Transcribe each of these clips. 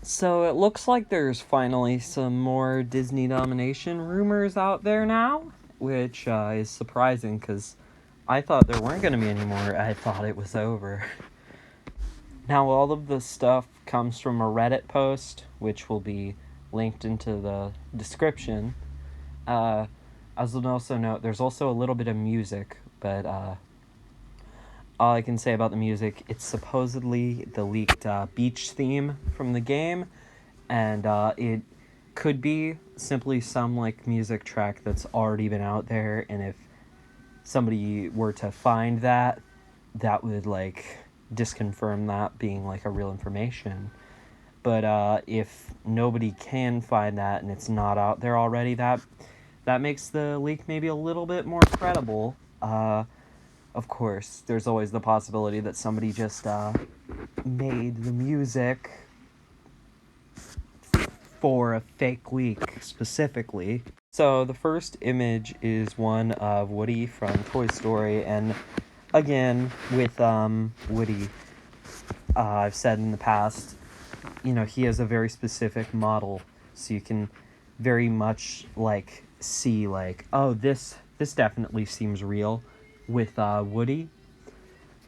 So it looks like there's finally some more Disney Domination rumors out there now, which is surprising because I thought there weren't going to be any more. I thought it was over. Now, all of this stuff comes from a Reddit post, which will be linked into the description. Uh, as an also note, there's also a little bit of music, but all I can say about the music, it's supposedly the leaked beach theme from the game, and it could be simply some like music track that's already been out there, and if somebody were to find that, that would like disconfirm that being like a real information. But if nobody can find that and it's not out there already, that makes the leak maybe a little bit more credible. Of course, there's always the possibility that somebody just made the music for a fake leak specifically. So the first image is one of Woody from Toy Story, and again with Woody, I've said in the past, he has a very specific model, so you can very much like see like, oh, this definitely seems real with Woody.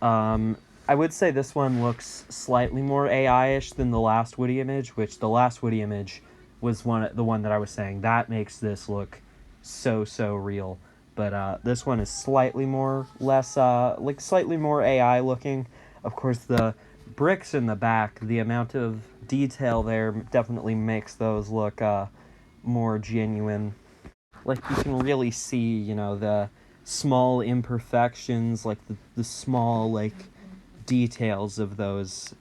I would say this one looks slightly more AI-ish than the last Woody image, which the last Woody image was the one that I was saying that makes this look so real. But this one is slightly more less like slightly more AI looking. Of course, the bricks in the back, the amount of detail there definitely makes those look more genuine. Like you can really see, the small imperfections, like the small like details of those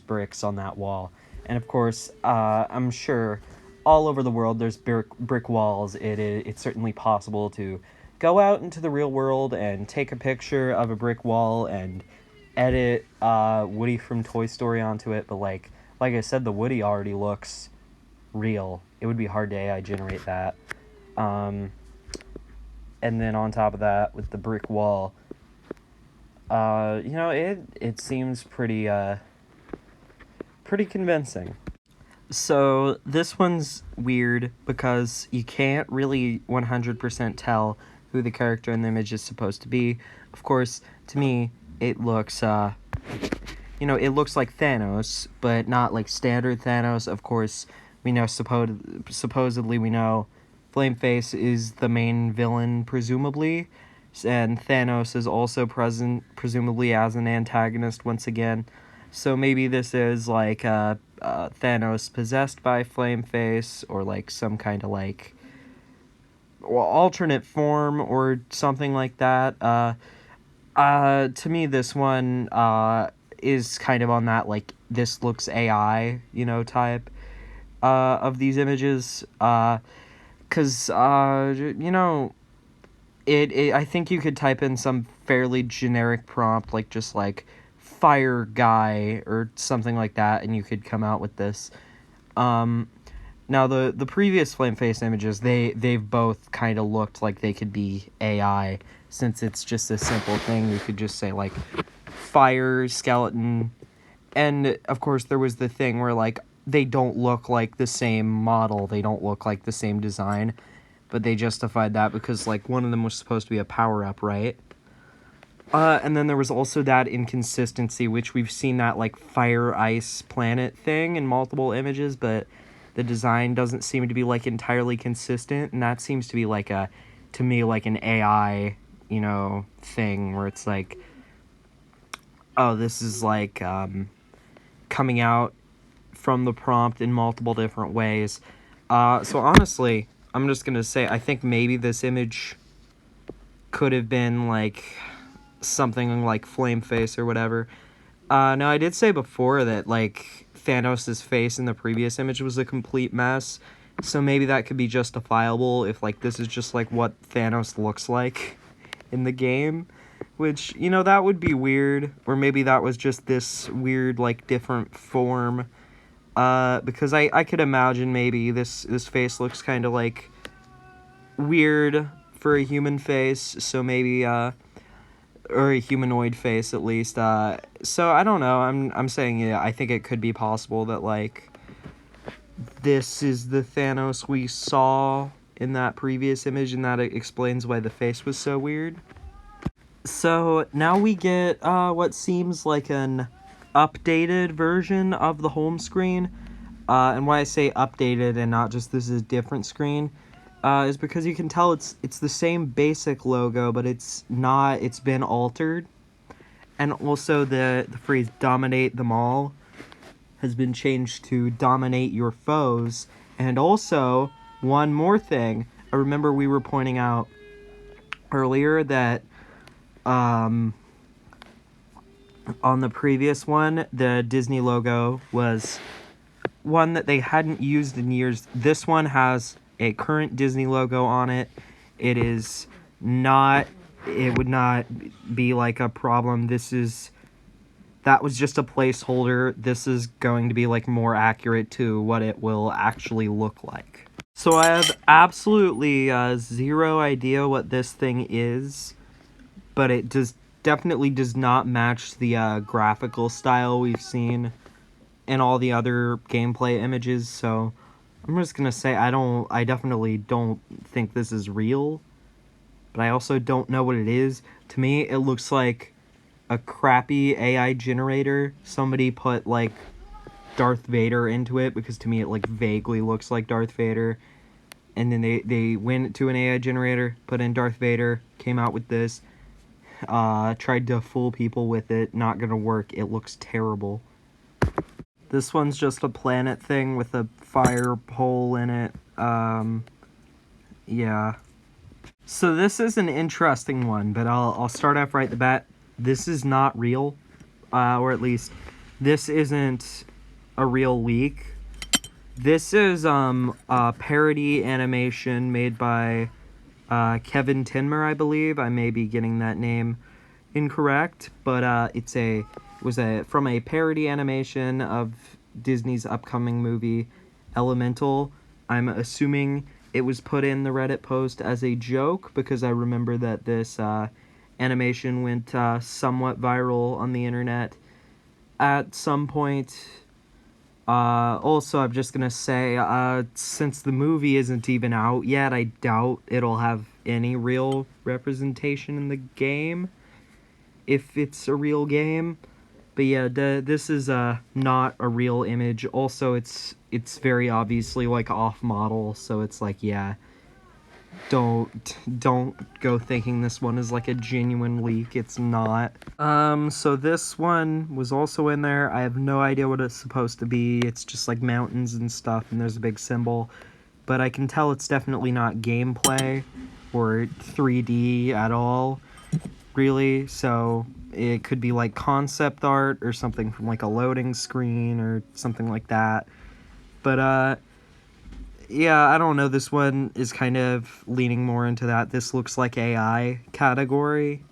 bricks on that wall. And of course, I'm sure all over the world there's brick walls. It's certainly possible to go out into the real world and take a picture of a brick wall and edit Woody from Toy Story onto it. But like I said, the Woody already looks real. It would be hard to AI generate that. Um, and then on top of that, with the brick wall, it seems pretty convincing. So this one's weird because you can't really 100% tell who the character in the image is supposed to be. Of course, to me, it looks it looks like Thanos, but not like standard Thanos. Of course, we know supposedly we know Flameface is the main villain, presumably, and Thanos is also present, presumably as an antagonist once again. So maybe this is like Thanos possessed by Flameface, or like some kind of like alternate form or something like that. To me, this one is kind of on that like this looks AI, type of these images. Cause it I think you could type in some fairly generic prompt like just like fire guy or something like that, and you could come out with this. Um, Now the previous flame face images, they've both kind of looked like they could be AI, since it's just a simple thing. You could just say like fire skeleton, and of course there was the thing where like they don't look like the same model, they don't look like the same design, but they justified that because like one of them was supposed to be a power up, right? And then there was also that inconsistency, which we've seen that like fire ice planet thing in multiple images, but the design doesn't seem to be like entirely consistent, and that seems to be like to me like an AI, thing where it's like, oh, this is like coming out from the prompt in multiple different ways. So honestly, I'm just gonna say I think maybe this image could have been like something like flame face or whatever. Now I did say before that like Thanos' face in the previous image was a complete mess, so maybe that could be justifiable if like this is just like what Thanos looks like in the game, which that would be weird, or maybe that was just this weird like different form. Because I could imagine maybe this face looks kind of like weird for a human face, so maybe or a humanoid face at least. So I don't know. I'm saying, yeah, I think it could be possible that like this is the Thanos we saw in that previous image, and that explains why the face was so weird. So now we get what seems like an updated version of the home screen. And why I say updated and not just this is a different screen is because you can tell it's the same basic logo, but it's not. It's been altered. And also the phrase "dominate them all" has been changed to "dominate your foes." And also one more thing, I remember we were pointing out earlier that on the previous one, the Disney logo was one that they hadn't used in years. This one has a current Disney logo on it. It is not, it would not be like a problem. That was just a placeholder. This is going to be like more accurate to what it will actually look like. So I have absolutely zero idea what this thing is, but it definitely does not match the graphical style we've seen in all the other gameplay images, so I'm just gonna say I definitely don't think this is real, but I also don't know what it is. To me, it looks like a crappy AI generator. Somebody put, like, Darth Vader into it, because to me it, like, vaguely looks like Darth Vader, and then they went to an AI generator, put in Darth Vader, came out with this, tried to fool people with it, not gonna work, it looks terrible. This one's just a planet thing with a fire hole in it. Yeah. So this is an interesting one, but I'll start off right at the bat. This is not real, or at least this isn't a real leak. This is a parody animation made by Kevin Tinmer, I believe. I may be getting that name incorrect, but it was from a parody animation of Disney's upcoming movie Elemental. I'm assuming it was put in the Reddit post as a joke, because I remember that this animation went somewhat viral on the internet at some point. Also, I'm just gonna say, since the movie isn't even out yet, I doubt it'll have any real representation in the game, if it's a real game. But yeah, this is not a real image. Also, it's very obviously like off model, so it's like, yeah, don't go thinking this one is like a genuine leak. It's not. So this one was also in there. I have no idea what it's supposed to be. It's just like mountains and stuff, and there's a big symbol, but I can tell it's definitely not gameplay or 3D at all, really. So it could be like concept art or something from like a loading screen or something like that. But yeah, I don't know. This one is kind of leaning more into that. This looks like AI category,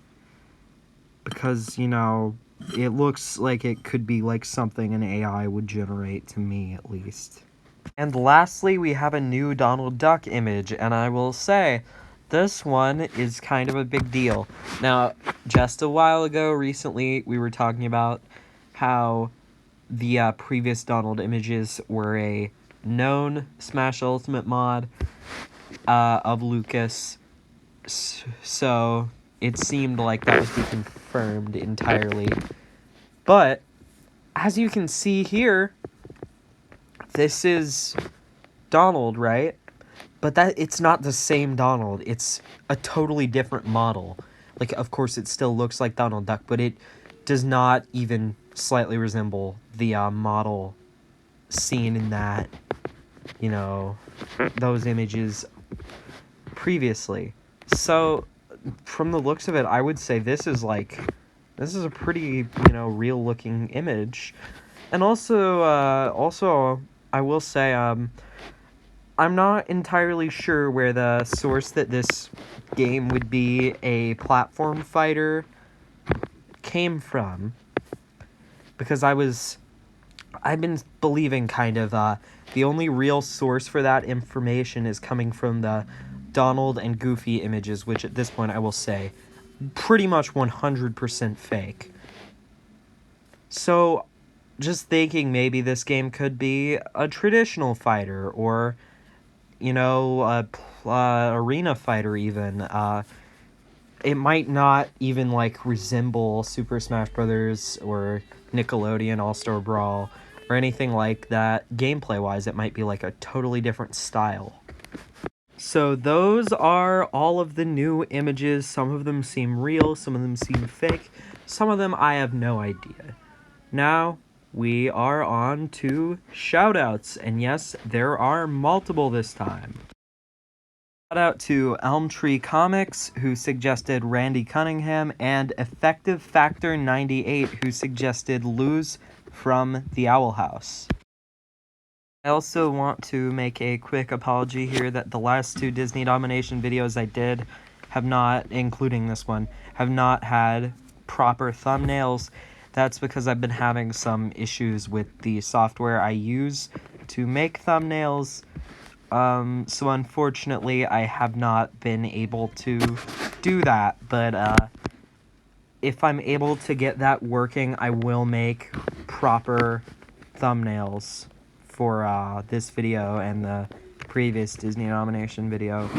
because, you know, it looks like it could be like something an AI would generate, to me at least. And lastly, we have a new Donald Duck image, and I will say, this one is kind of a big deal. Now, just a while ago, recently, we were talking about how the previous Donald images were a known Smash Ultimate mod of Lucas, so it seemed like that was to be confirmed entirely. But, as you can see here, this is Donald, right? But it's not the same Donald. It's a totally different model. Like, of course, it still looks like Donald Duck, but it does not even slightly resemble the model seen in that, you know, those images previously. So, from the looks of it, I would say this is a pretty, you know, real-looking image. And also, I will say, I'm not entirely sure where the source that this game would be a platform fighter came from, because I've been believing kind of the only real source for that information is coming from the Donald and Goofy images, which at this point I will say pretty much 100% fake. So just thinking maybe this game could be a traditional fighter, or, you know, arena fighter even. It might not even, like, resemble Super Smash Brothers or Nickelodeon All-Star Brawl or anything like that. Gameplay-wise, it might be, like, a totally different style. So those are all of the new images. Some of them seem real, some of them seem fake, some of them I have no idea. Now, we are on to shoutouts, and yes, there are multiple this time. Shout out to Elm Tree Comics, who suggested Randy Cunningham, and Effective Factor 98, who suggested Luz from the Owl House. I also want to make a quick apology here that the last two Disney Domination videos I did have not, including this one, have not had proper thumbnails. That's because I've been having some issues with the software I use to make thumbnails. So unfortunately, I have not been able to do that, but if I'm able to get that working, I will make proper thumbnails for this video and the previous Disney Domination video.